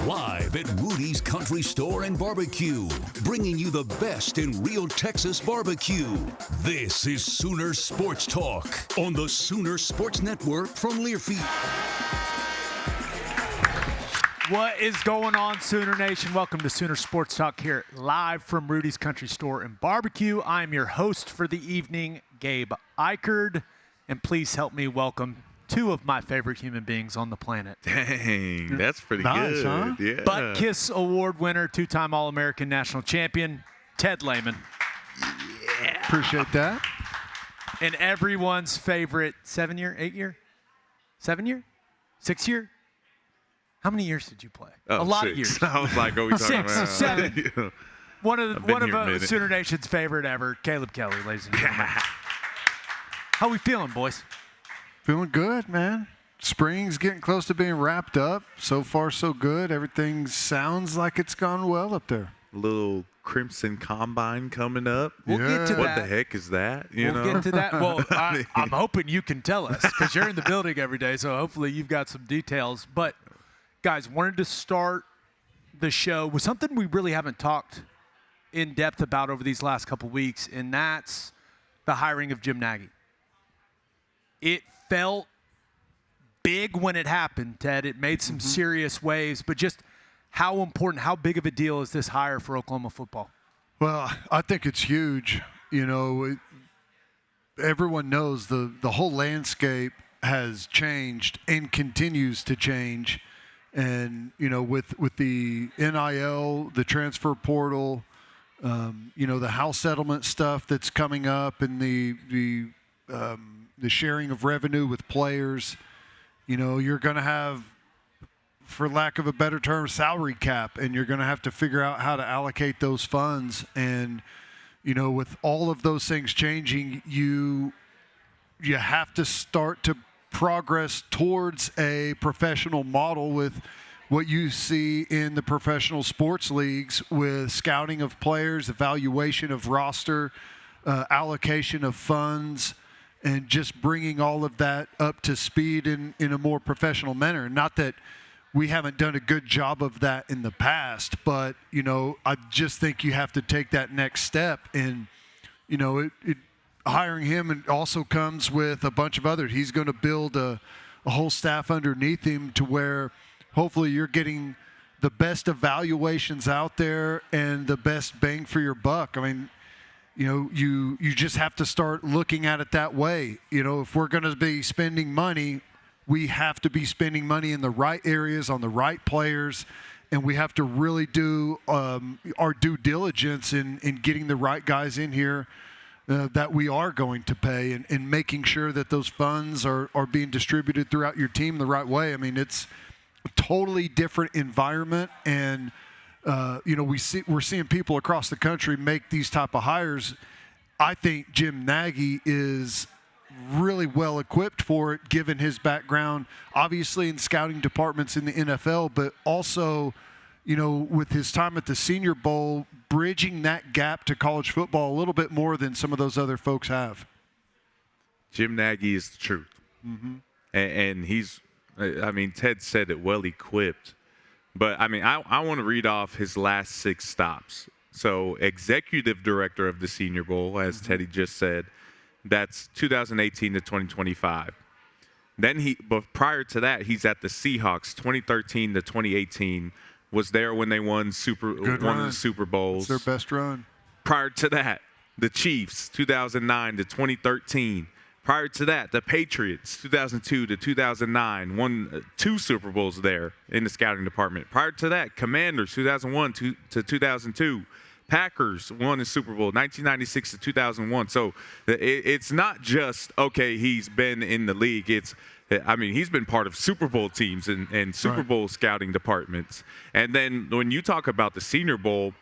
Live at Rudy's Country Store and Barbecue, bringing you the best in real Texas barbecue. This is Sooner Sports Talk on the Sooner Sports Network from Learfield. What is going on, Sooner Nation? Welcome to Sooner Sports Talk here live from Rudy's Country Store and Barbecue. I'm your host for the evening, Gabe Eichard, and please help me welcome two of my favorite human beings on the planet. Dang, that's pretty nice, good. Huh? Yeah. Butt Kiss Award winner, two-time All-American national champion, Ted Lehman. Yeah. Appreciate that. And everyone's favorite 7-year, 8-year, 7-year, 6-year? How many years did you play? Oh, a lot 6. of years. I was like, are we talking 6, about 7. You know, One I've of been here a minute. Sooner Nation's favorite ever, Caleb Kelly, ladies and gentlemen. How we feeling, boys? Feeling good, man. Spring's getting close to being wrapped up. So far, so good. Everything sounds like it's gone well up there. little Crimson Combine coming up. We'll get to What that. the heck is that? You We'll know? get to that. Well, I'm hoping you can tell us because you're in the building every day, so hopefully you've got some details. But, guys, wanted to start the show with something we really haven't talked in depth about over these last couple weeks, and that's the hiring of Jim Nagy. It felt big when it happened, Ted. It made some serious waves, but just how important, how big of a deal is this hire for Oklahoma football? Well, I think it's huge. You know, everyone knows the whole landscape has changed and continues to change. And, you know, with the NIL, the transfer portal, you know, the house settlement stuff that's coming up and the sharing of revenue with players, you know, you're going to have, for lack of a better term, salary cap, and you're going to have to figure out how to allocate those funds. And, you know, with all of those things changing, you have to start to progress towards a professional model with what you see in the professional sports leagues with scouting of players, evaluation of roster, allocation of funds, and just bringing all of that up to speed in a more professional manner. Not that we haven't done a good job of that in the past, but, you know, I just think you have to take that next step. And, you know, hiring him also comes with a bunch of others. He's going to build a whole staff underneath him to where hopefully you're getting the best evaluations out there and the best bang for your buck. I mean, you know, you just have to start looking at it that way. You know, if we're going to be spending money, we have to be spending money in the right areas, on the right players, and we have to really do our due diligence in getting the right guys in here that we are going to pay and making sure that those funds are being distributed throughout your team the right way. I mean, it's a totally different environment, and you know, we're seeing people across the country make these type of hires. I think Jim Nagy is really well equipped for it, given his background, obviously in scouting departments in the NFL, but also, you know, with his time at the Senior Bowl, bridging that gap to college football a little bit more than some of those other folks have. Jim Nagy is the truth. And he's, I mean, Ted said it, well equipped. But, I mean, I want to read off his last 6 stops. So, executive director of the Senior Bowl, as Teddy just said, that's 2018 to 2025. Then but prior to that, he's at the Seahawks, 2013 to 2018. Was there when they won one of the Super Bowls. It's their best run. Prior to that, the Chiefs, 2009 to 2013. Prior to that, the Patriots, 2002 to 2009, won 2 Super Bowls there in the scouting department. Prior to that, Commanders, 2001 to 2002. Packers won the Super Bowl, 1996 to 2001. So it's not just, okay, he's been in the league. I mean, he's been part of Super Bowl teams and Super Bowl scouting departments. And then when you talk about the Senior Bowl,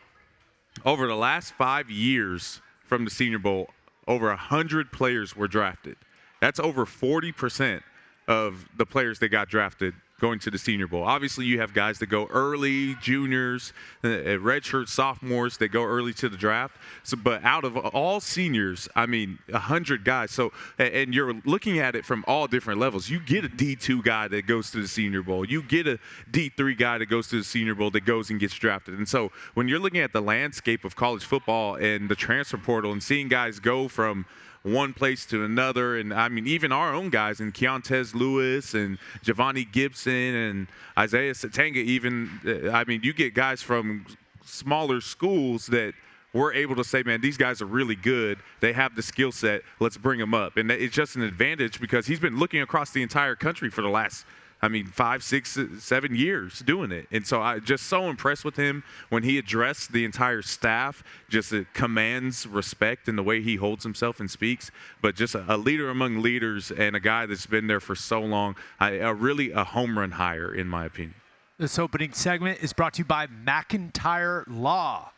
over the last 5 years from the Senior Bowl, over 100 players were drafted. That's over 40% of the players that got drafted going to the Senior Bowl. Obviously, you have guys that go early, juniors, redshirt sophomores that go early to the draft. So, but out of all seniors, I mean, 100 guys. So, and you're looking at it from all different levels. You get a D2 guy that goes to the Senior Bowl. You get a D3 guy that goes to the Senior Bowl that goes and gets drafted. And so, when you're looking at the landscape of college football and the transfer portal and seeing guys go from one place to another, and I mean even our own guys and Keontez Lewis and Giovanni Gibson and Isaiah Satanga, even I mean you get guys from smaller schools that we're able to say, man, these guys are really good. They have the skill set. Let's bring them up. And it's just an advantage because he's been looking across the entire country for the last 5, 6, 7 years doing it. And so I just so impressed with him when he addressed the entire staff. Just commands respect in the way he holds himself and speaks. But just a leader among leaders and a guy that's been there for so long. Really a home run hire, in my opinion. This opening segment is brought to you by McIntyre Law.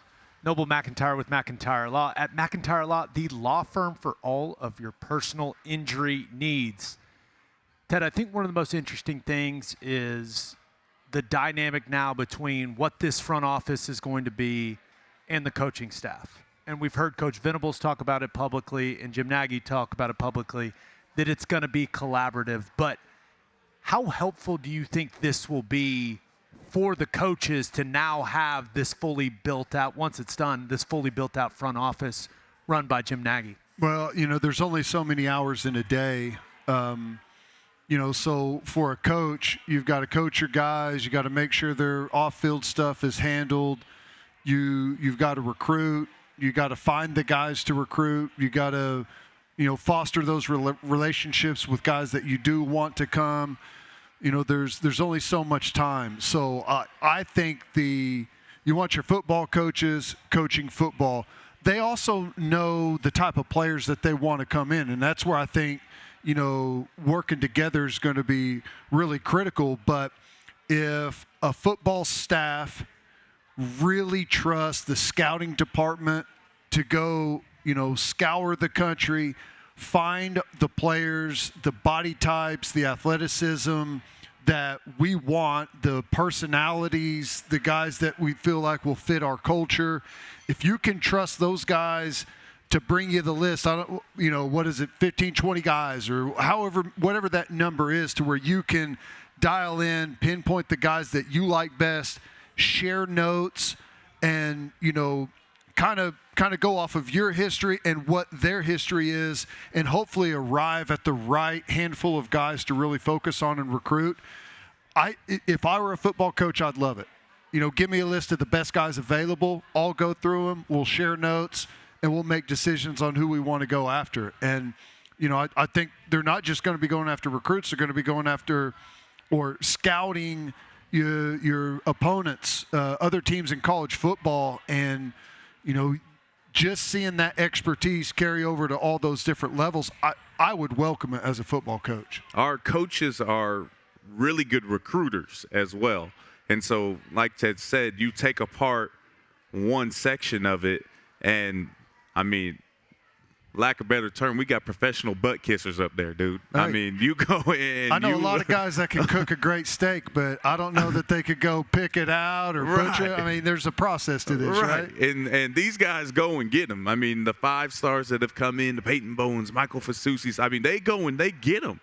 Noble McIntyre with McIntyre Law. At McIntyre Law, the law firm for all of your personal injury needs. Ted, I think one of the most interesting things is the dynamic now between what this front office is going to be and the coaching staff. And we've heard Coach Venables talk about it publicly and Jim Nagy talk about it publicly, that it's going to be collaborative. But how helpful do you think this will be for the coaches to now have this fully built out, once it's done, this fully built out front office run by Jim Nagy? Well, there's only so many hours in a day. So for a coach, you've got to coach your guys. You got to make sure their off-field stuff is handled. You've got to recruit. You got to find the guys to recruit. You got to, foster those relationships with guys that you do want to come. There's only so much time. So I think you want your football coaches coaching football. They also know the type of players that they want to come in, and that's where I think working together is going to be really critical. But if a football staff really trusts the scouting department to go, scour the country, find the players, the body types, the athleticism that we want, the personalities, the guys that we feel like will fit our culture, if you can trust those guys to bring you the list, what is it, 15, 20 guys or whatever that number is, to where you can dial in, pinpoint the guys that you like best, share notes, and, kind of go off of your history and what their history is, and hopefully arrive at the right handful of guys to really focus on and recruit. If I were a football coach, I'd love it. Give me a list of the best guys available. I'll go through them. We'll share notes. And we'll make decisions on who we want to go after. And, I think they're not just going to be going after recruits. They're going to be going after or scouting your opponents, other teams in college football. And, just seeing that expertise carry over to all those different levels, I would welcome it as a football coach. Our coaches are really good recruiters as well. And so, like Ted said, you take apart one section of it and – lack of a better term, we got professional butt kissers up there, dude. Right. You go in. I know a lot of guys that can cook a great steak, but I don't know that they could go pick it out or butcher it. There's a process to this, right? And these guys go and get them. The 5 stars that have come in, the Peyton Bones, Michael Fasusis, they go and they get them.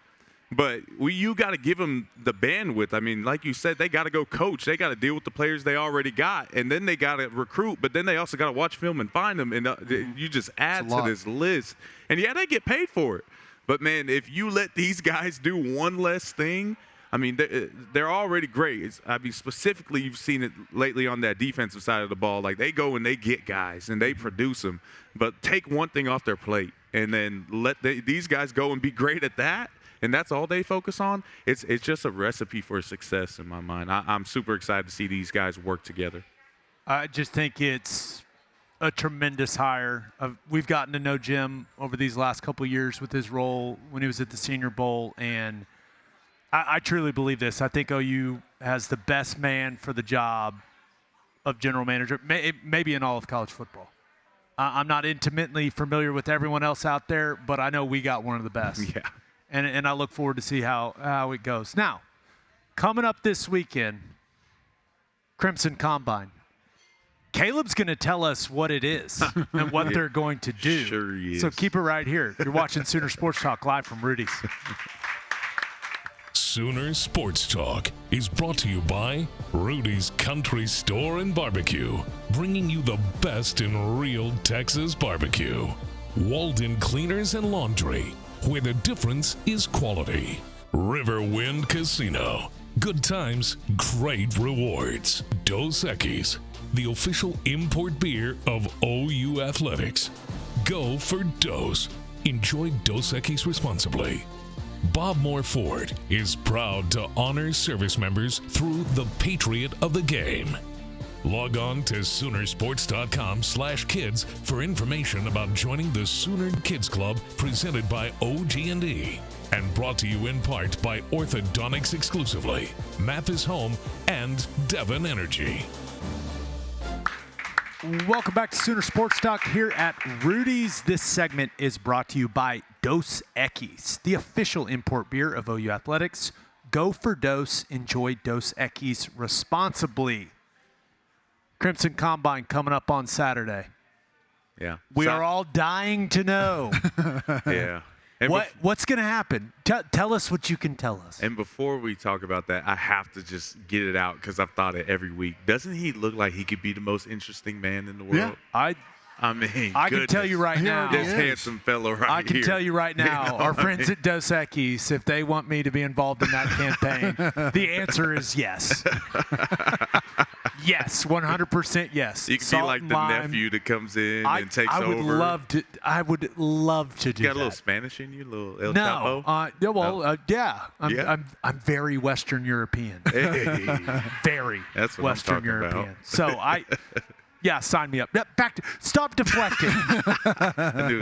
But you got to give them the bandwidth. Like you said, they got to go coach. They got to deal with the players they already got, and then they got to recruit. But then they also got to watch film and find them. And you just add to this list. And yeah, they get paid for it. But man, if you let these guys do one less thing, they're already great. Specifically, you've seen it lately on that defensive side of the ball. Like they go and they get guys and they produce them. But take one thing off their plate, and then let these guys go and be great at that. And that's all they focus on. It's just a recipe for success in my mind. I'm super excited to see these guys work together. I just think it's a tremendous hire. We've gotten to know Jim over these last couple of years with his role when he was at the Senior Bowl, and I truly believe this. I think OU has the best man for the job of general manager, maybe in all of college football. I'm not intimately familiar with everyone else out there, but I know we got one of the best. Yeah. And I look forward to see how it goes. Now, coming up this weekend, Crimson Combine. Caleb's going to tell us what it is and what they're going to do. Sure he is. So keep it right here. You're watching Sooner Sports Talk live from Rudy's. Sooner Sports Talk is brought to you by Rudy's Country Store and Barbecue, bringing you the best in real Texas barbecue. Walden Cleaners and Laundry, where the difference is quality. Riverwind Casino, good times, great rewards. Dos Equis, the official import beer of OU Athletics. Go for Dos. Enjoy Dos Equis responsibly. Bob Moore Ford is proud to honor service members through the Patriot of the Game. Log on to Soonersports.com/kids for information about joining the Sooner Kids Club presented by OG&E and brought to you in part by Orthodontics exclusively, Mathis Home, and Devon Energy. Welcome back to Sooner Sports Talk here at Rudy's. This segment is brought to you by Dos Equis, the official import beer of OU Athletics. Go for Dos. Enjoy Dos Equis responsibly. Crimson Combine coming up on Saturday. Yeah. We are all dying to know. Yeah. And What's going to happen? Tell us what you can tell us. And before we talk about that, I have to just get it out because I've thought it every week. Doesn't he look like he could be the most interesting man in the world? Yeah. I mean, can tell you right now. This handsome fellow right here. I can tell you right now, our friends at Dos Equis, if they want me to be involved in that campaign, the answer is yes. Yes, 100% yes. You can be like the nephew that comes in and takes over. I would love to do that. You got a little Spanish in you, a little El Chapo? Yeah. Yeah. I'm very Western European. Hey. Very That's what Western I'm talking European. about. So yeah, sign me up. Stop deflecting.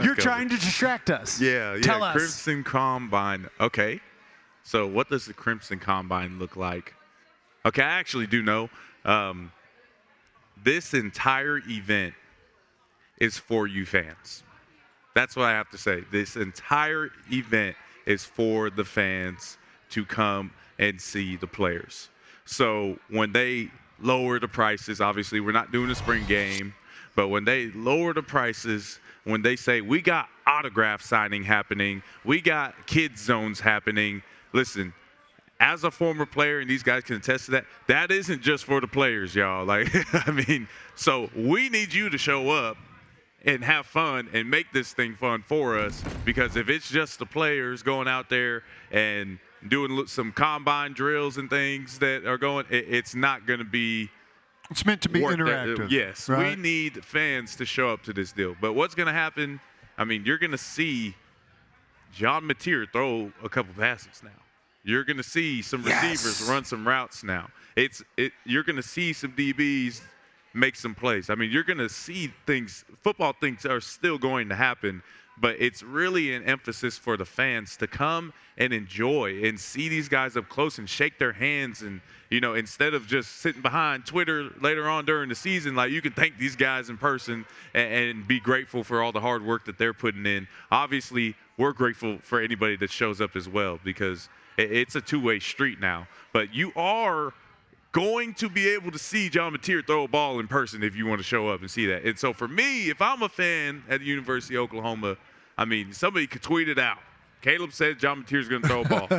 You're trying to distract us. Yeah. Tell us. Crimson Combine. Okay. So what does the Crimson Combine look like? Okay, I actually do know. This entire event is for you fans. That's what I have to say. This entire event is for the fans to come and see the players. So when they lower the prices, obviously we're not doing a spring game, but when they lower the prices, when they say we got autograph signing happening, we got kids zones happening, listen, as a former player, and these guys can attest to that, that isn't just for the players, y'all. Like, I mean, so we need you to show up and have fun and make this thing fun for us, because if it's just the players going out there and doing some combine drills and things that are going, it's not going to be. It's meant to be interactive. Yes, right? We need fans to show up to this deal. But what's going to happen, I mean, you're going to see John Mateer throw a couple passes now. You're going to see some receivers run some routes now. You're going to see some DBs make some plays. I mean, you're going to see things. Football things are still going to happen, but it's really an emphasis for the fans to come and enjoy and see these guys up close and shake their hands. And, you know, instead of just sitting behind Twitter later on during the season, like, you can thank these guys in person and be grateful for all the hard work that they're putting in. Obviously, we're grateful for anybody that shows up as well, because it's a two-way street now. But you are going to be able to see John Mateer throw a ball in person if you want to show up and see that. And so for me, if I'm a fan at the University of Oklahoma, I mean, somebody could tweet it out. Caleb said John Mateer's going to throw a ball.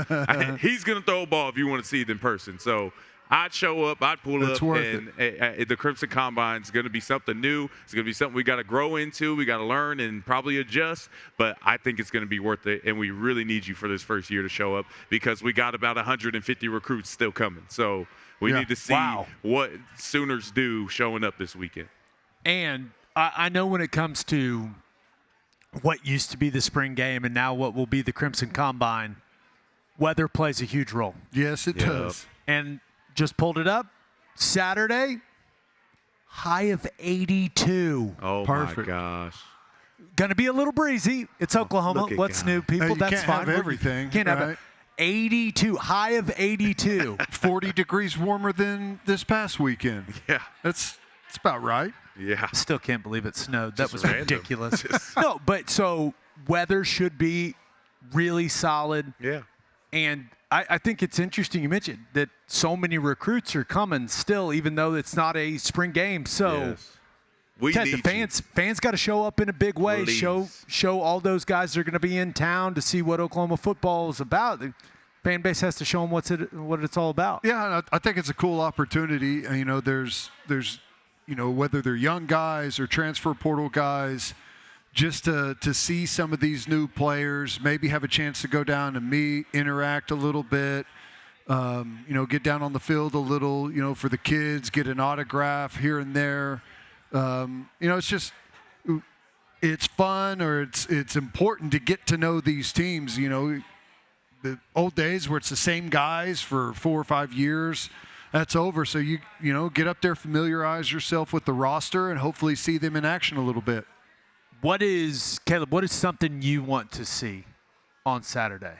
He's going to throw a ball if you want to see it in person. So I'd show up, I'd pull up, and the Crimson Combine is going to be something new. It's going to be something we got to grow into, we got to learn and probably adjust, but I think it's going to be worth it, and we really need you for this first year to show up, because we got about 150 recruits still coming. So we need to see what Sooners do showing up this weekend. And I know when it comes to what used to be the spring game and now what will be the Crimson Combine, weather plays a huge role. Yes, it does. And just pulled it up. Saturday, high of 82. Oh, Perfect. my gosh. Going to be a little breezy. It's Oklahoma. What's new, people? You That's can't fine. have everything. Can't have it. 82, high of 82. 40 degrees warmer than this past weekend. Yeah. That's about right. Yeah. Still can't believe it snowed. That Just was random. ridiculous. No, but so weather should be really solid. Yeah. And I think it's interesting you mentioned that so many recruits are coming still, even though it's not a spring game. So, Yes. We Ted, need the fans got to show up in a big way. Please. Show all those guys that are going to be in town to see what Oklahoma football is about. The fan base has to show them what it's all about. Yeah, and I think it's a cool opportunity. You know, there's whether they're young guys or transfer portal guys, just to see some of these new players, maybe have a chance to go down and meet, interact a little bit, get down on the field a little, for the kids, get an autograph here and there. It's fun, or it's important to get to know these teams. The old days where it's the same guys for 4 or 5 years, that's over. So you get up there, familiarize yourself with the roster, and hopefully see them in action a little bit. Caleb, what is something you want to see on Saturday?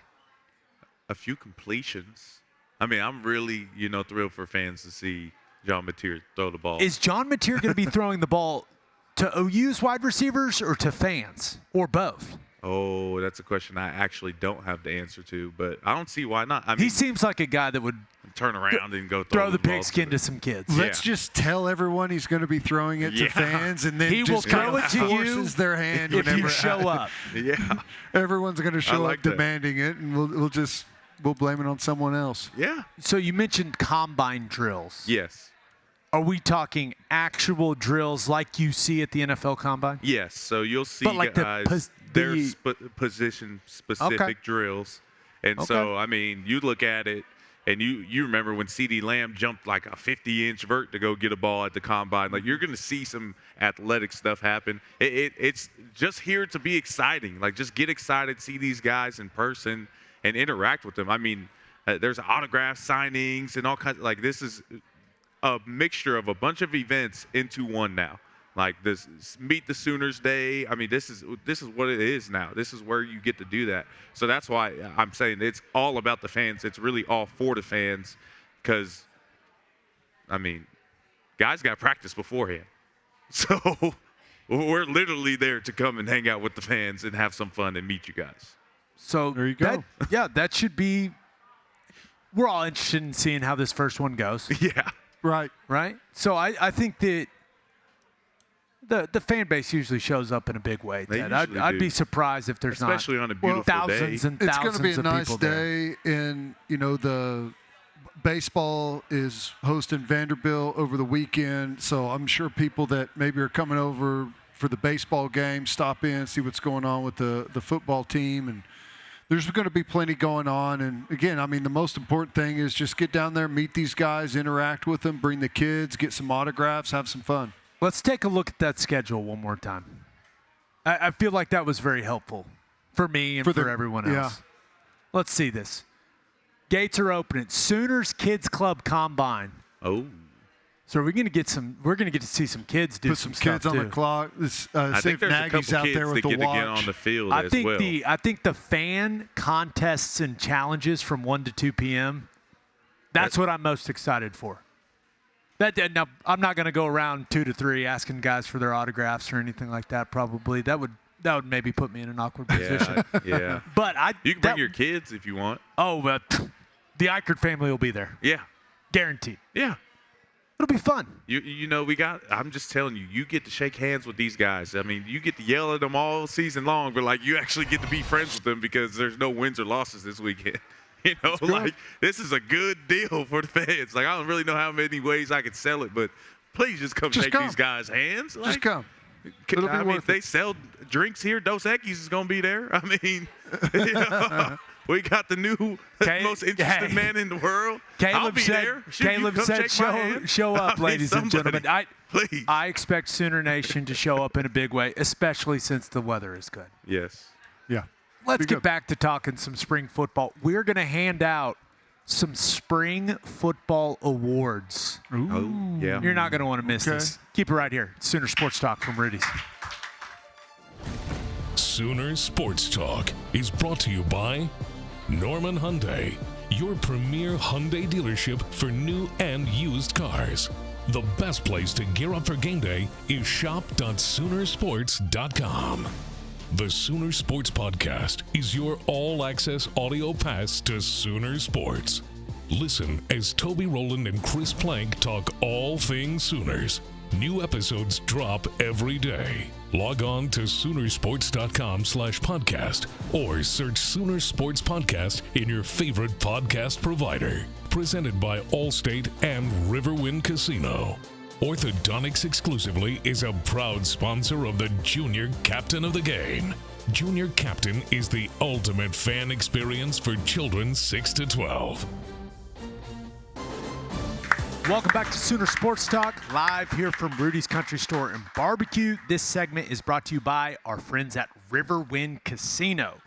a few completions. I mean, I'm really, thrilled for fans to see John Mateer throw the ball. Is John Mateer going to be throwing the ball to OU's wide receivers or to fans, or both? Oh, that's a question I actually don't have the answer to, but I don't see why not. I mean, He seems like a guy that would turn around and go throw the ball pigskin to some kids. Let's just tell everyone he's going to be throwing it to fans, and then He will just throw kind of it to you forces their hand if whenever you show up. Yeah. Everyone's going to show like up that. demanding it, and we'll blame it on someone else. Yeah. So you mentioned combine drills. Yes. Are we talking actual drills like you see at the NFL Combine? Yes. So you'll see But like guys, their position-specific Okay. drills. And so, I mean, you look at it, and you remember when CeeDee Lamb jumped like a 50-inch vert to go get a ball at the Combine. Like, you're going to see some athletic stuff happen. It's just here to be exciting. Like, just get excited, see these guys in person, and interact with them. I mean, there's autograph signings and all kinds. Like, this is a mixture of a bunch of events into one now. Like this Meet the Sooners Day. I mean, this is what it is now. This is where you get to do that. So that's why I'm saying it's all about the fans. It's really all for the fans because, I mean, guys got practice beforehand. So we're literally there to come and hang out with the fans and have some fun and meet you guys. So there you go. That should be. We're all interested in seeing how this first one goes. Yeah. Right. So I think that the fan base usually shows up in a big way. They Ted. usually I'd do. be surprised if there's Especially not on a beautiful thousands day. and It's thousands going to be a of nice people there. day, and the baseball is hosting Vanderbilt over the weekend, so I'm sure people that maybe are coming over for the baseball game stop in, see what's going on with the football team, and there's going to be plenty going on. And again, I mean, the most important thing is just get down there, meet these guys, interact with them, bring the kids, get some autographs, have some fun. Let's take a look at that schedule one more time. I feel like that was very helpful for me and for everyone else. yeah. Let's see this. Gates are opening. Sooners Kids Club Combine. Oh. So we're gonna get to see some kids do Put some some kids stuff on too. the clock. I think there's a Nagy's couple out kids there that with the get to get watch. on the field I as think well. I think the fan contests and challenges from 1 to 2 p.m. That's what I'm most excited for. Now, I'm not going to go around 2 to 3 asking guys for their autographs or anything like that. Probably that would maybe put me in an awkward position. Yeah. But You can bring your kids if you want. but the Eichert family will be there, Yeah. guaranteed. Yeah. It'll be fun. I'm just telling you, you get to shake hands with these guys. I mean, you get to yell at them all season long, but like you actually get to be friends with them because there's no wins or losses this weekend. This is a good deal for the fans. Like, I don't really know how many ways I could sell it, but please just come shake these guys' hands. Like, Just come. It'll be I mean, worth if they it. sell drinks here, Dos Equis is going to be there. I mean, we got the new most interesting man in the world. I'll be there. Shoot, you come shake my hand. show up, I mean, ladies and somebody, gentlemen. please. I expect Sooner Nation to show up in a big way, especially since the weather is good. Yes. Yeah. Let's Be get good. back to talking some spring football. We're going to hand out some spring football awards. Oh, yeah. You're not going to want to miss Okay. this. Keep it right here. Sooner Sports Talk from Rudy's. Sooner Sports Talk is brought to you by Norman Hyundai, your premier Hyundai dealership for new and used cars. The best place to gear up for game day is shop.soonersports.com. The Sooner Sports Podcast is your all-access audio pass to Sooner Sports. Listen as Toby Rowland and Chris Plank talk all things Sooners. New episodes drop every day. Log on to Soonersports.com/podcast or search Sooner Sports Podcast in your favorite podcast provider. Presented by Allstate and Riverwind Casino. Orthodontics Exclusively is a proud sponsor of the Junior Captain of the Game. Junior Captain is the ultimate fan experience for children 6 to 12. Welcome back to Sooner Sports Talk, live here from Rudy's Country Store and Barbecue. This segment is brought to you by our friends at Riverwind Casino.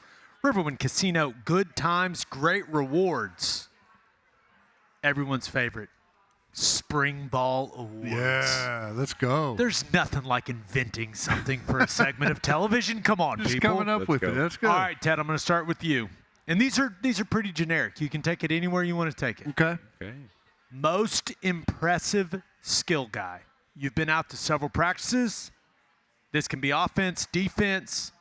Riverwind Casino, good times, great rewards. Everyone's favorite, Spring Ball Awards. Yeah, let's go. There's nothing like inventing something for a segment of television. Come on, Just people. coming up with it. That's good. All right, Ted, I'm going to start with you. And these are pretty generic. You can take it anywhere you want to take it. Okay. Most impressive skill guy. You've been out to several practices. This can be offense, defense.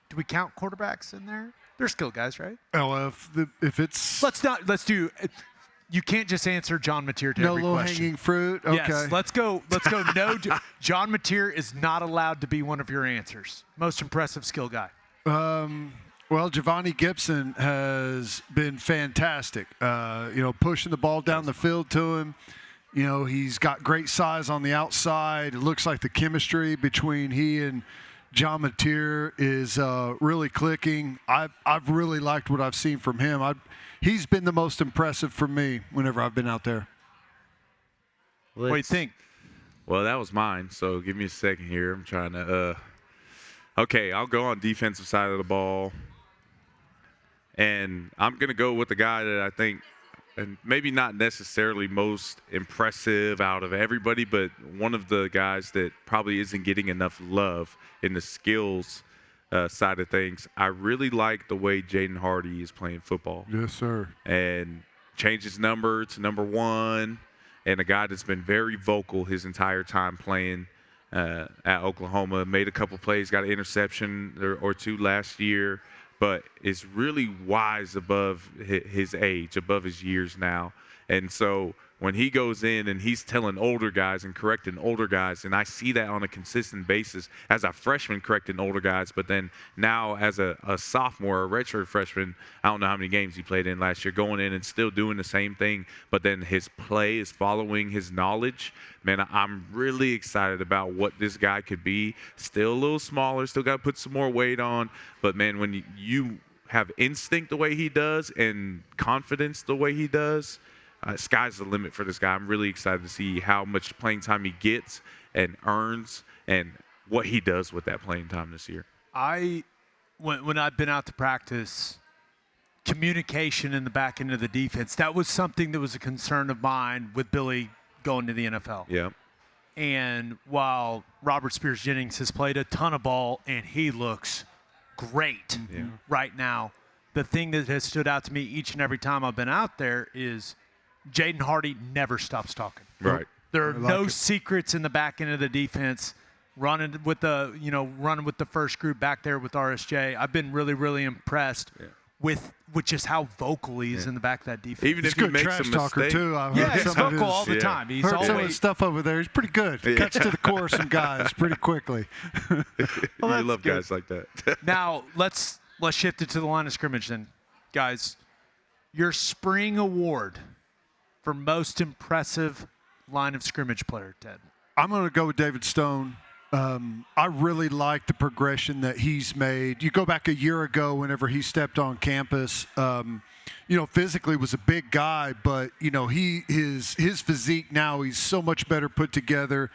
Do we count quarterbacks in there? They're skill guys, right? Oh, if it's Let's do. You can't just answer John Mateer to no every question. low-hanging fruit. Okay. Yes, let's go. No, John Mateer is not allowed to be one of your answers. Most impressive skill guy. Well, Giovanni Gibson has been fantastic. Pushing the ball down the field to him. He's got great size on the outside. It looks like the chemistry between he and John Mateer is really clicking. I've really liked what I've seen from him. He's been the most impressive for me whenever I've been out there. What do you think? Well, that was mine, so give me a second here. I'm trying to okay, I'll go on defensive side of the ball. And I'm going to go with the guy that I think, and maybe not necessarily most impressive out of everybody, but one of the guys that probably isn't getting enough love in the skills side of things. I really like the way Jaden Hardy is playing football. Yes, sir. And changed his number to number 1, and a guy that's been very vocal his entire time playing at Oklahoma. Made a couple plays, got an interception or two last year, but is really wise above his age, above his years now. And so when he goes in and he's telling older guys and correcting older guys, and I see that on a consistent basis as a freshman correcting older guys, but then now as a sophomore, a redshirt freshman, I don't know how many games he played in last year, going in and still doing the same thing, but then his play is following his knowledge. Man, I'm really excited about what this guy could be. Still a little smaller, still got to put some more weight on, but man, when you have instinct the way he does and confidence the way he does, sky's the limit for this guy. I'm really excited to see how much playing time he gets and earns and what he does with that playing time this year. When I've been out to practice, communication in the back end of the defense, that was something that was a concern of mine with Billy going to the NFL. Yeah. And while Robert Spears-Jennings has played a ton of ball and he looks great right now, the thing that has stood out to me each and every time I've been out there is Jaden Hardy never stops talking. Right. There are no secrets in the back end of the defense. Running with the first group back there with RSJ. I've been really, really impressed with just how vocal he is in the back of that defense. Even He's if he good makes trash some talker mistakes. too. He's vocal all the time. He's Heard some of always his stuff over there. He's pretty good. Cuts to the core of some guys pretty quickly. You that's love good. guys like that. Now let's shift it to the line of scrimmage then, guys. Your spring award for most impressive line of scrimmage player, Ted. I'm going to go with David Stone. I really like the progression that he's made. You go back a year ago whenever he stepped on campus, physically was a big guy, but, his physique now, he's so much better put together.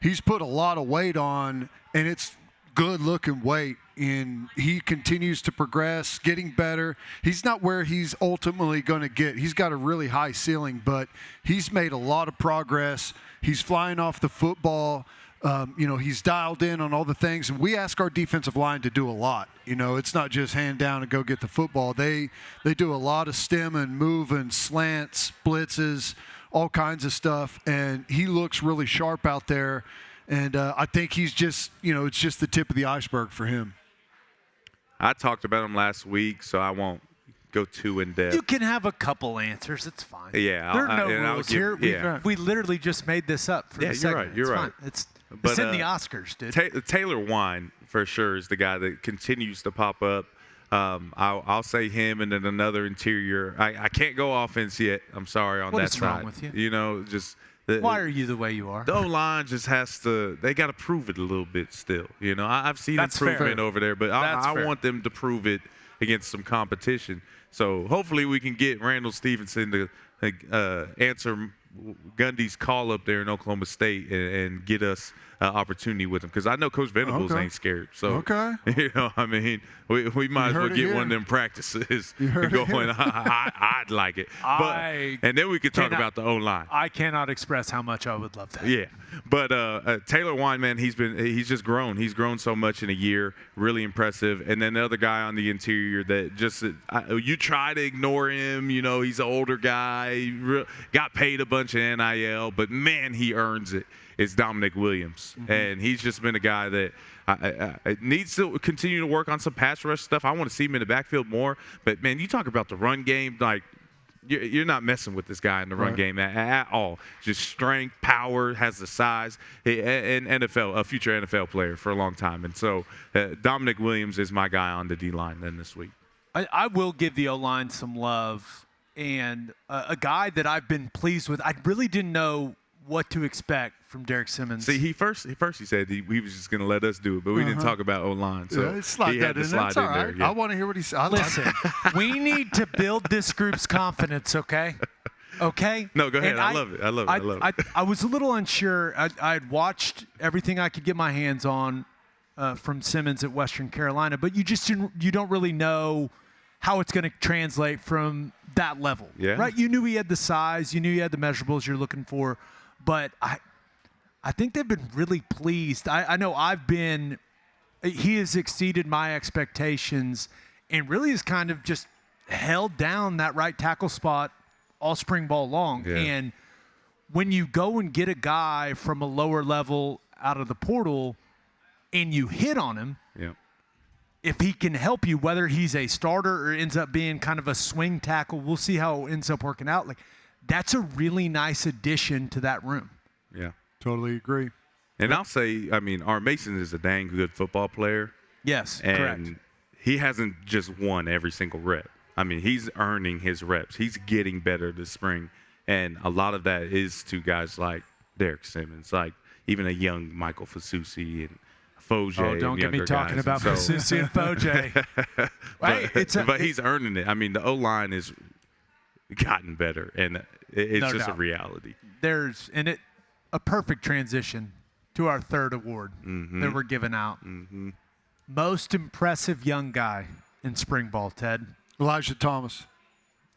He's put a lot of weight on, and it's good-looking weight, and he continues to progress, getting better. He's not where he's ultimately going to get. He's got a really high ceiling, but he's made a lot of progress. He's flying off the football. He's dialed in on all the things, and we ask our defensive line to do a lot. It's not just hand down and go get the football. They do a lot of stem and move and slants, blitzes, all kinds of stuff, and he looks really sharp out there. And I think he's just, it's just the tip of the iceberg for him. I talked about him last week, so I won't go too in depth. You can have a couple answers. It's fine. Yeah, there are no rules here. We literally just made this up for the segment. You're right. It's But, in the Oscars, dude. Taylor Wine, for sure, is the guy that continues to pop up. I'll say him, and then another interior. I can't go offense yet. I'm sorry on that side. What is wrong with you? You know, just why are you the way you are? The O-line just has to. They got to prove it a little bit still. You know, I've seen improvement over there, but I want them to prove it against some competition. So hopefully we can get Randall Stevenson to answer Gundy's call up there in Oklahoma State and get us opportunity with him, because I know Coach Venables ain't scared. So you know, I mean, we might as well get one of them practices going. I'd like it. And then we could talk about the O-line. I cannot express how much I would love that. Yeah, but Taylor Wine, man, he's just grown. He's grown so much in a year. Really impressive. And then the other guy on the interior that just you try to ignore him. You know, he's an older guy. Got paid a bunch of NIL, but man, he earns it. It's Dominic Williams, and he's just been a guy that needs to continue to work on some pass rush stuff. I want to see him in the backfield more, but man, you talk about the run game, like you're not messing with this guy in the run game at all. Just strength, power, has the size, and a future NFL player for a long time. And so Dominic Williams is my guy on the D-line then this week. I will give the O-line some love, and a guy that I've been pleased with. I really didn't know what to expect from Derek Simmons. See, he said he was just going to let us do it, but we didn't talk about O-line. So he had to slide in there. Yeah. I want to hear what he said. Listen, we need to build this group's confidence, okay? Okay? No, go ahead. I love it. I was a little unsure. I had watched everything I could get my hands on from Simmons at Western Carolina, but you don't really know how it's going to translate from that level. Yeah. Right? You knew he had the size. You knew he had the measurables you're looking for. But I think they've been really pleased. I know he has exceeded my expectations and really has kind of just held down that right tackle spot all spring ball long. Yeah. And when you go and get a guy from a lower level out of the portal and you hit on him, if he can help you, whether he's a starter or ends up being kind of a swing tackle, we'll see how it ends up working out. Like, that's a really nice addition to that room. Yeah. Totally agree. And I'll say, I mean, Art Mason is a dang good football player. Yes, and correct. He hasn't just won every single rep. I mean, he's earning his reps. He's getting better this spring. And a lot of that is to guys like Derek Simmons, like even a young Michael Fasusi and Foje. Oh, don't get me talking about Fasusi and Foje. But he's earning it. I mean, the O-line has gotten better, and it's just a reality. There's a perfect transition to our third award that we're giving out. Most impressive young guy in spring ball, Ted. Elijah Thomas.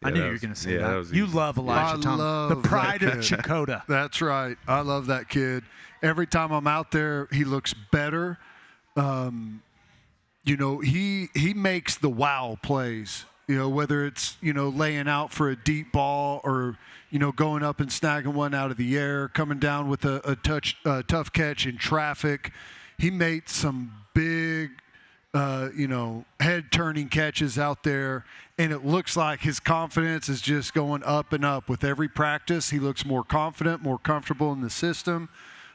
I knew you were going to say that. You love Elijah Thomas, the pride of Chakota. That's right. I love that kid. Every time I'm out there, he looks better. You know, he makes the wow plays. You know, whether it's, laying out for a deep ball or, going up and snagging one out of the air, coming down with a tough catch in traffic. He made some big, head-turning catches out there, and it looks like his confidence is just going up and up. With every practice, he looks more confident, more comfortable in the system.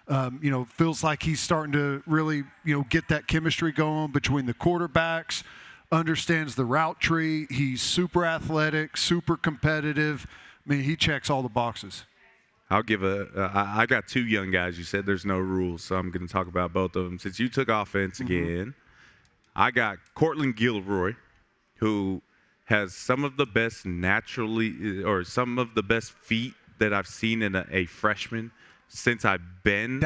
Feels like he's starting to really, get that chemistry going between the quarterbacks. Understands the route tree. He's super athletic, super competitive. I mean, he checks all the boxes. I'll give I got two young guys. You said there's no rules, so I'm going to talk about both of them. Since you took offense again, I got Cortland Gilroy, who has some of the best some of the best feet that I've seen in a freshman since I've been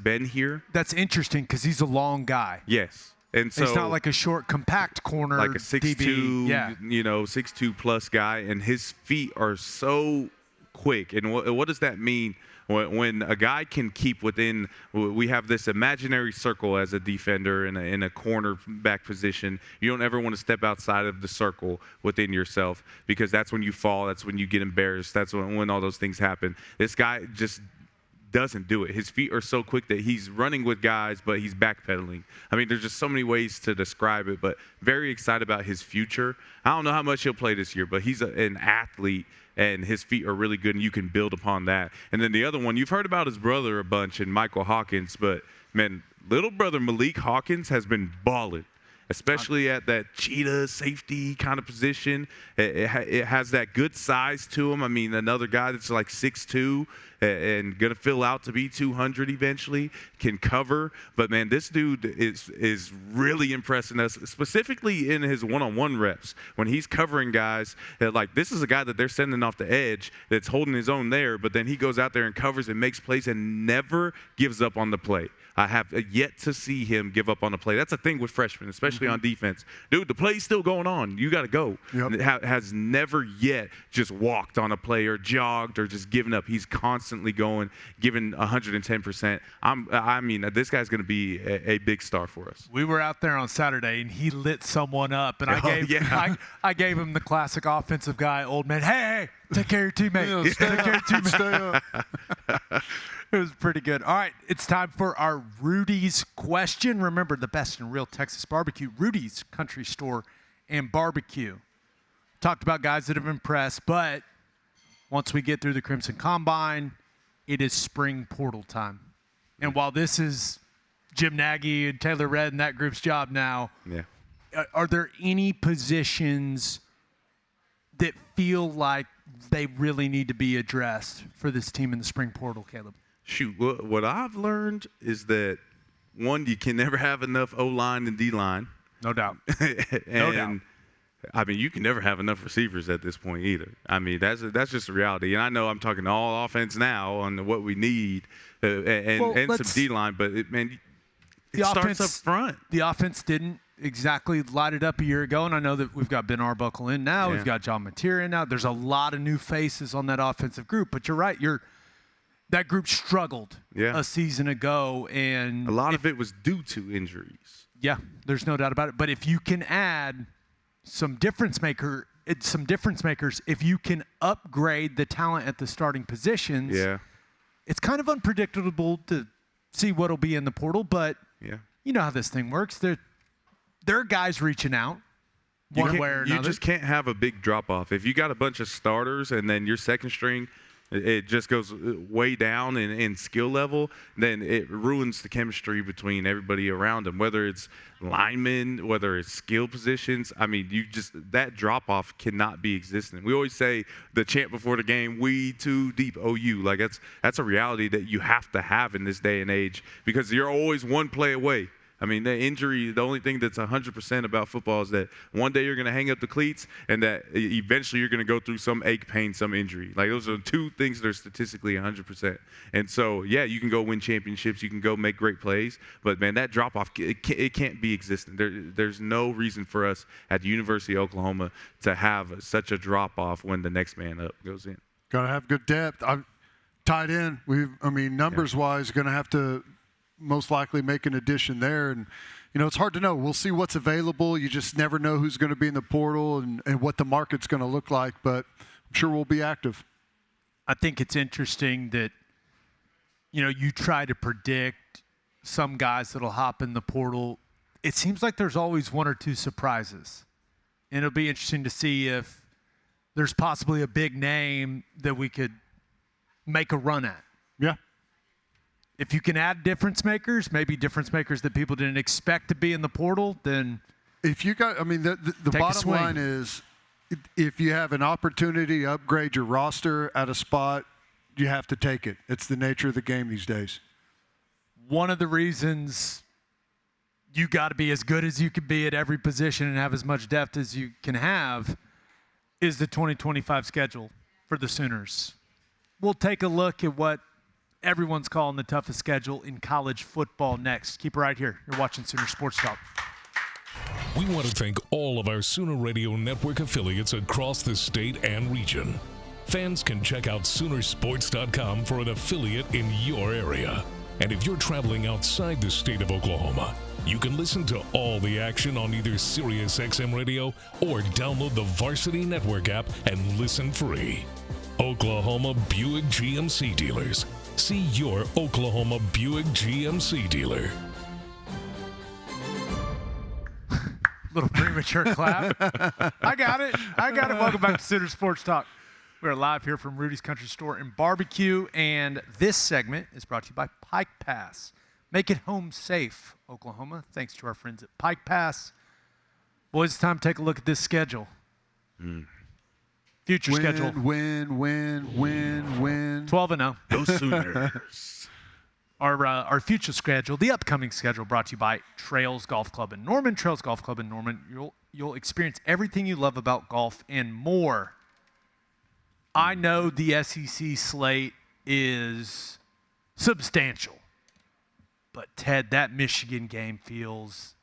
been here. That's interesting because he's a long guy. Yes. And so he's not like a short, compact corner, like a 6'2", 6'2" plus guy, and his feet are so quick. And what does that mean? When a guy can keep within, we have this imaginary circle as a defender in a cornerback position. You don't ever want to step outside of the circle within yourself, because that's when you fall. That's when you get embarrassed. That's when all those things happen. This guy just doesn't do it. His feet are so quick that he's running with guys, but he's backpedaling. I mean, there's just so many ways to describe it, but very excited about his future. I don't know how much he'll play this year, but he's an athlete, and his feet are really good, and you can build upon that. And then the other one, you've heard about his brother a bunch, and Michael Hawkins, but, man, little brother Malik Hawkins has been balling, especially at that cheetah safety kind of position. It has that good size to him. I mean, another guy that's like 6'2", and going to fill out to be 200 eventually, can cover. But, man, this dude is really impressing us, specifically in his one-on-one reps. When he's covering guys, like this is a guy that they're sending off the edge that's holding his own there, but then he goes out there and covers and makes plays and never gives up on the play. I have yet to see him give up on the play. That's a thing with freshmen, especially on defense. Dude, the play's still going on. You got to go. Yep. And has never yet just walked on a play or jogged or just given up. He's constantly going, giving 110%. I mean, this guy's going to be a big star for us. We were out there on Saturday, and he lit someone up, and I gave him the classic offensive guy, old man. Hey, take care of your teammate. Yeah, Take care of your teammate. Stay up. It was pretty good. All right, it's time for our Rudy's question. Remember, the best in real Texas barbecue, Rudy's Country Store and Barbecue. Talked about guys that have impressed, but once we get through the Crimson Combine, it is spring portal time. And while this is Jim Nagy and Taylor Redd and that group's job now, are there any positions that feel like they really need to be addressed for this team in the spring portal, Caleb? Shoot, what I've learned is that, one, you can never have enough O-line and D-line. No doubt. No doubt. I mean, you can never have enough receivers at this point either. I mean, that's just the reality. And I know I'm talking all offense now on what we need and some D-line, but, it starts up front. The offense didn't exactly light it up a year ago, and I know that we've got Ben Arbuckle in now. Yeah. We've got John Mateer in now. There's a lot of new faces on that offensive group, but you're right. That group struggled a season ago, and a lot of it was due to injuries. Yeah, there's no doubt about it. But if you can add some difference makers, if you can upgrade the talent at the starting positions, it's kind of unpredictable to see what'll be in the portal. But you know how this thing works. There are guys reaching out one way or another. You just can't have a big drop-off. If you got a bunch of starters and then your second string, it just goes way down in skill level, then it ruins the chemistry between everybody around them, whether it's linemen, whether it's skill positions. I mean, that drop-off cannot be existent. We always say the chant before the game, we too deep OU. Like, that's a reality that you have to have in this day and age because you're always one play away. I mean, the injury, the only thing that's 100% about football is that one day you're going to hang up the cleats and that eventually you're going to go through some ache, pain, some injury. Like, those are two things that are statistically 100%. And so, yeah, you can go win championships. You can go make great plays. But, man, that drop-off, it can't be existent. There's no reason for us at the University of Oklahoma to have such a drop-off when the next man up goes in. Got to have good depth. Tight end, numbers-wise, going to have to – most likely make an addition there. And, it's hard to know. We'll see what's available. You just never know who's going to be in the portal and what the market's going to look like, but I'm sure we'll be active. I think it's interesting that, you try to predict some guys that'll hop in the portal. It seems like there's always one or two surprises. And it'll be interesting to see if there's possibly a big name that we could make a run at. Yeah. If you can add difference makers, maybe difference makers that people didn't expect to be in the portal, then if you got, the bottom line is if you have an opportunity to upgrade your roster at a spot, you have to take it. It's the nature of the game these days. One of the reasons you got to be as good as you can be at every position and have as much depth as you can have is the 2025 schedule for the Sooners. We'll take a look at what everyone's calling the toughest schedule in college football next. Keep it right here. You're watching Sooner Sports Talk. We want to thank all of our Sooner Radio Network affiliates across the state and region. Fans can check out Soonersports.com for an affiliate in your area. And if you're traveling outside the state of Oklahoma, you can listen to all the action on either SiriusXM Radio or download the Varsity Network app and listen free. Oklahoma Buick GMC dealers. See your Oklahoma Buick GMC dealer. Little premature clap. I got it. Welcome back to Sooner Sports Talk. We're live here from Rudy's Country Store and Barbecue, and this segment is brought to you by Pike Pass. Make it home safe, Oklahoma, thanks to our friends at Pike Pass. Boys, it's time to take a look at this schedule. Future schedule. Win. 12-0. Go Sooners. Our future schedule, the upcoming schedule, brought to you by Trails Golf Club in Norman. Trails Golf Club in Norman. You'll experience everything you love about golf and more. I know the SEC slate is substantial, but Ted, that Michigan game feels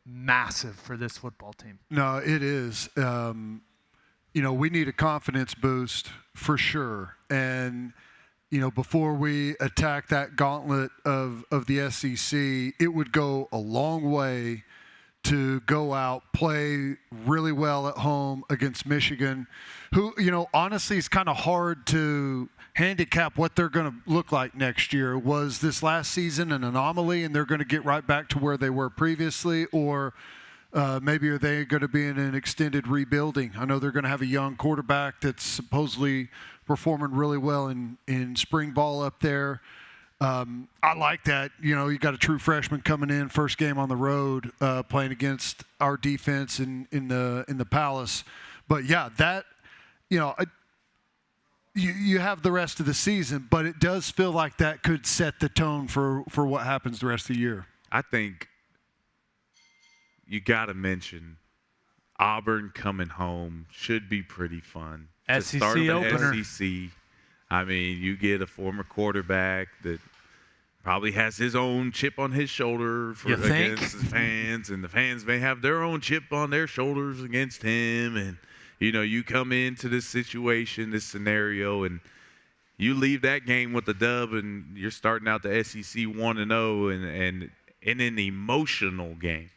massive for this football team. No, it is. We need a confidence boost for sure. And before we attack that gauntlet of the SEC, it would go a long way to go out, play really well at home against Michigan, who, honestly is kind of hard to handicap what they're going to look like next year. Was this last season an anomaly and they're going to get right back to where they were previously, or maybe are they going to be in an extended rebuilding? I know they're going to have a young quarterback that's supposedly performing really well in spring ball up there. I like that. You got a true freshman coming in, first game on the road, playing against our defense in the Palace. But yeah, that you have the rest of the season, but it does feel like that could set the tone for what happens the rest of the year. I think you got to mention Auburn coming home should be pretty fun. SEC to start the opener. SEC. I mean, you get a former quarterback that probably has his own chip on his shoulder against the fans, and the fans may have their own chip on their shoulders against him. And, you come into this situation, this scenario, and you leave that game with a dub, and you're starting out the SEC 1-0 and in an emotional game.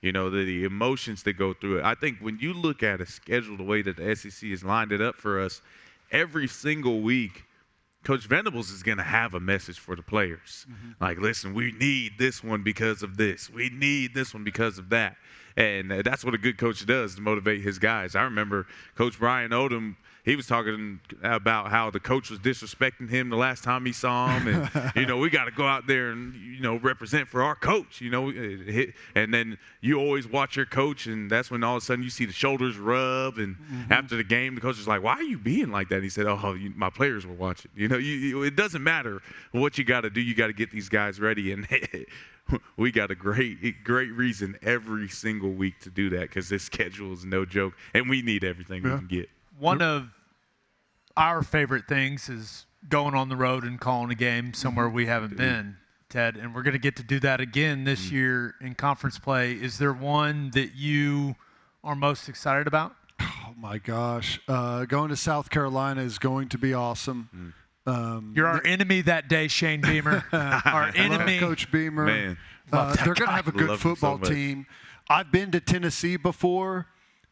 The emotions that go through it. I think when you look at a schedule, the way that the SEC has lined it up for us, every single week, Coach Venables is going to have a message for the players. Like, listen, we need this one because of this. We need this one because of that. And that's what a good coach does, to motivate his guys. I remember Coach Brian Odom, he was talking about how the coach was disrespecting him the last time he saw him. And, we got to go out there and, represent for our coach, And then you always watch your coach, and that's when all of a sudden you see the shoulders rub. And after the game, the coach is like, why are you being like that? And he said, my players were watching. It doesn't matter what you got to do. You got to get these guys ready. And we got a great reason every single week to do that, because this schedule is no joke, and we need everything we can get. One of our favorite things is going on the road and calling a game somewhere we haven't been, Ted, and we're going to get to do that again this year in conference play. Is there one that you are most excited about? Oh, my gosh. Going to South Carolina is going to be awesome. You're our enemy that day, Shane Beamer. Our enemy. Coach Beamer. Man. They're going to have a good football team. I've been to Tennessee before.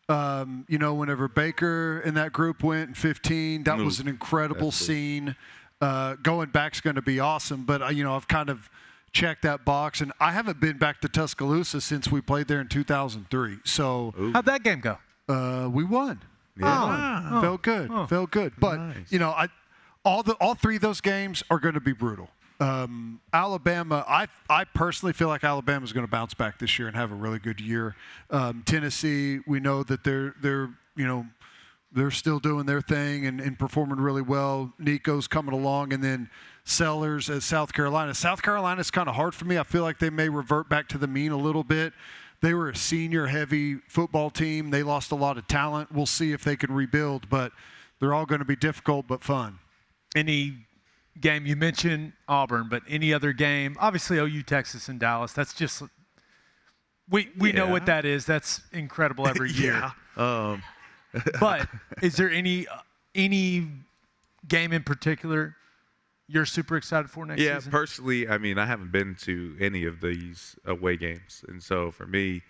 Whenever Baker and that group went in 15, that was an incredible scene. Going back's going to be awesome. But, I've kind of checked that box. And I haven't been back to Tuscaloosa since we played there in 2003. So how'd that game go? We won. Yeah. Felt good. Felt good. But, nice. All three of those games are going to be brutal. Alabama, I personally feel like Alabama's going to bounce back this year and have a really good year. Tennessee, we know that they're still doing their thing and performing really well. Nico's coming along, and then Sellers at South Carolina. South Carolina's kind of hard for me. I feel like they may revert back to the mean a little bit. They were a senior-heavy football team. They lost a lot of talent. We'll see if they can rebuild, but they're all going to be difficult but fun. Any game, you mentioned Auburn, but any other game, obviously OU, Texas, and Dallas, that's just we know what that is. That's incredible every year. But is there any game in particular you're super excited for next season? Yeah, personally, I haven't been to any of these away games. And so for me,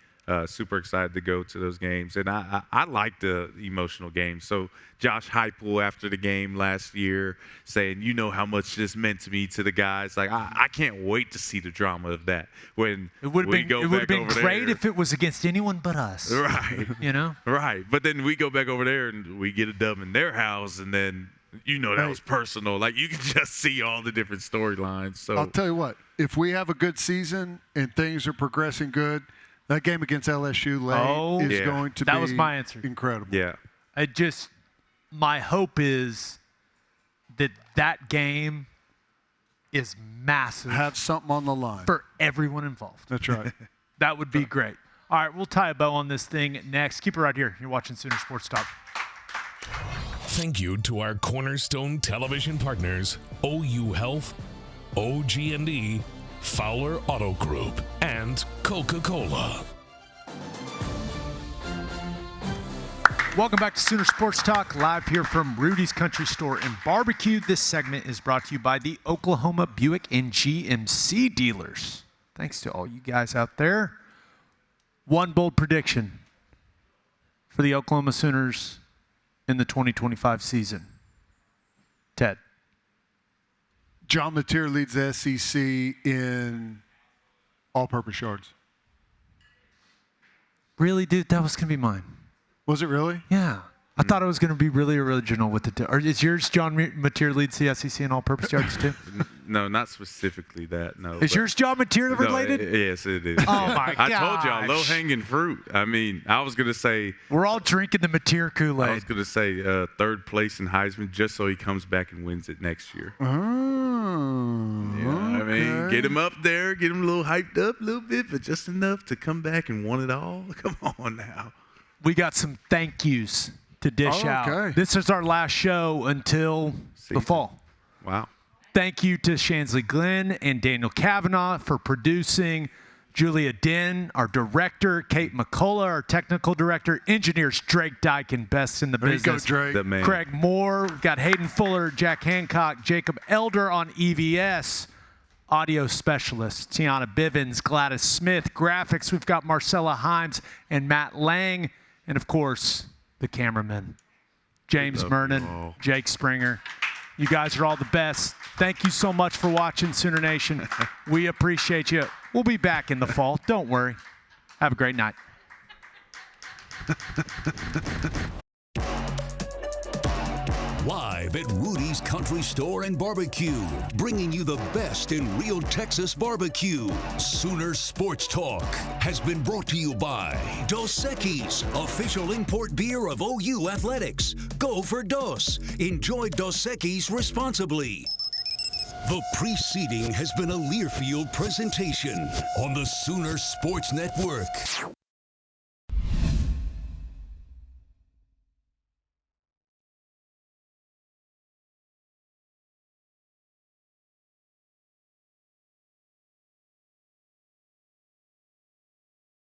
Super excited to go to those games. And I like the emotional games. So Josh Heupel after the game last year saying, you know how much this meant to me, to the guys. Like, I can't wait to see the drama of that. When It would have been great if it was against anyone but us. Right. You know? Right. But then we go back over there and we get a dub in their house, and then that was personal. Like, you can just see all the different storylines. So I'll tell you what, if we have a good season and things are progressing good, that game against LSU late is going to be that was my answer. Incredible. Yeah. My hope is that game is massive. Have something on the line. For everyone involved. That's right. That would be great. All right, we'll tie a bow on this thing next. Keep it right here. You're watching Sooner Sports Talk. Thank you to our cornerstone television partners, OU Health, OG&E, Fowler Auto Group, and Coca-Cola. Welcome back to Sooner Sports Talk, live here from Rudy's Country Store and Barbecue. This segment is brought to you by the Oklahoma Buick and GMC dealers. Thanks to all you guys out there. One bold prediction for the Oklahoma Sooners in the 2025 season. Ted. John Mateer leads the SEC in all-purpose yards. Really, dude? That was going to be mine. Was it really? Yeah. I thought it was going to be really original with it. Or is yours John Mateer leads the SEC in all-purpose yards too? No, not specifically that. No. Is yours John Mateer related? Yes, it is. Oh my I gosh. told y'all, low-hanging fruit. I mean, I was gonna say. We're all drinking the Mateer Kool-Aid. I was gonna say third place in Heisman, just so he comes back and wins it next year. Oh, I mean, get him up there, get him a little hyped up a little bit, but just enough to come back and win it all. Come on now. We got some thank yous to dish out. This is our last show until the fall. Wow. Thank you to Shansley Glenn and Daniel Kavanaugh for producing. Julia Den, our director. Kate McCullough, our technical director. Engineers Drake Dykin, best in the business. There you go, Drake. The man. Craig Moore. We've got Hayden Fuller, Jack Hancock, Jacob Elder on EVS. Audio specialists, Tiana Bivens, Gladys Smith. Graphics, we've got Marcella Himes and Matt Lang. And, of course, the cameramen, James Mernon, Jake Springer. You guys are all the best. Thank you so much for watching, Sooner Nation. We appreciate you. We'll be back in the fall. Don't worry. Have a great night. Live at Rudy's Country Store and Barbecue, bringing you the best in real Texas barbecue. Sooner Sports Talk has been brought to you by Dos Equis, official import beer of OU Athletics. Go for Dos. Enjoy Dos Equis responsibly. The preceding has been a Learfield presentation on the Sooner Sports Network.